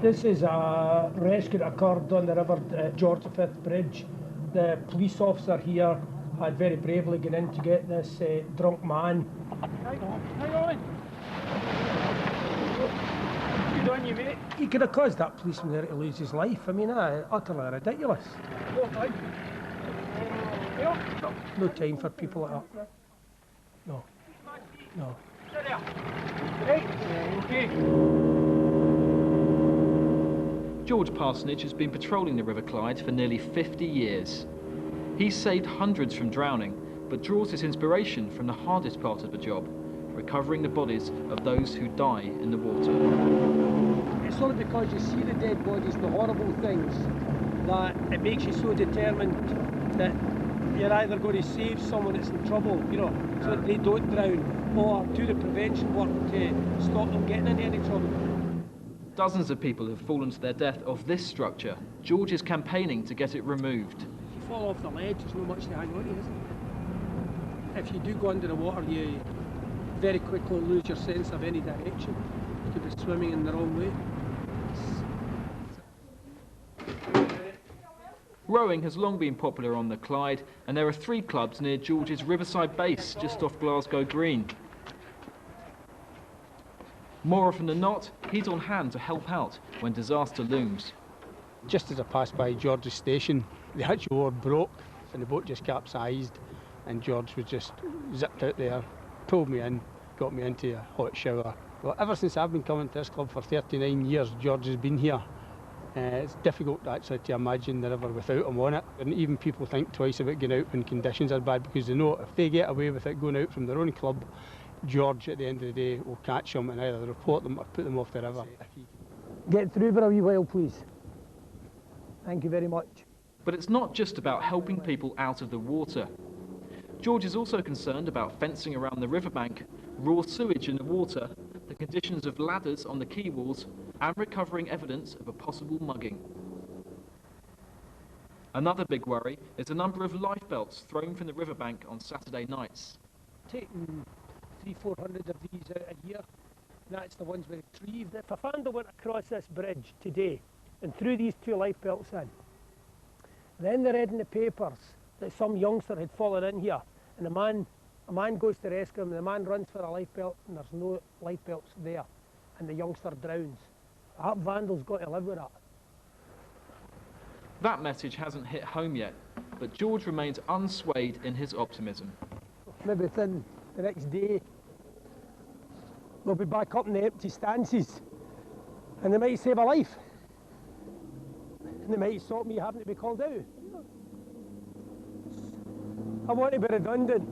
This is a rescue that occurred on the river George V Bridge. The police officer here had very bravely gone in to get this drunk man. Hang on. Good on you, mate. He could have caused that policeman there to lose his life. I mean, utterly ridiculous. No time for people like that. No. No. Right, okay. George Parsonage has been patrolling the River Clyde for nearly 50 years. He's saved hundreds from drowning, but draws his inspiration from the hardest part of the job, recovering the bodies of those who die in the water. It's only because you see the dead bodies and the horrible things that it makes you so determined that you're either going to save someone that's in trouble, you know, so that they don't drown, or do the prevention work to stop them getting into any trouble. Dozens of people have fallen to their death off this structure. George is campaigning to get it removed. If you fall off the ledge, there's not much to hang on to, is there? If you do go under the water, you very quickly lose your sense of any direction. You could be swimming in the wrong way. Rowing has long been popular on the Clyde, and there are 3 clubs near George's riverside base just off Glasgow Green. More often than not, he's on hand to help out when disaster looms. Just as I passed by George's station, the hatch oar broke and the boat just capsized, and George was just zipped out there, pulled me in, got me into a hot shower. Well, ever since I've been coming to this club for 39 years, George has been here. It's difficult actually to imagine the river without him on it, and even people think twice about going out when conditions are bad, because they know if they get away with it going out from their own club, George at the end of the day will catch them and either report them or put them off the river. Get through for a wee while, please. Thank you very much. But it's not just about helping people out of the water. George is also concerned about fencing around the riverbank, raw sewage in the water, the conditions of ladders on the quay walls, and recovering evidence of a possible mugging. Another big worry is the number of lifebelts thrown from the riverbank on Saturday nights. Taking 300-400 of these out a year, and that's the ones we retrieved. If a vandal went across this bridge today and threw these 2 lifebelts in, then they read in the papers that some youngster had fallen in here, and a man goes to rescue him, and the man runs for a lifebelt, and there's no lifebelts there, and the youngster drowns. That vandal's got to live with that. That message hasn't hit home yet, but George remains unswayed in his optimism. Maybe within the next day, they'll be back up in the empty stances, and they might save a life, and they might stop me having to be called out. I want to be redundant.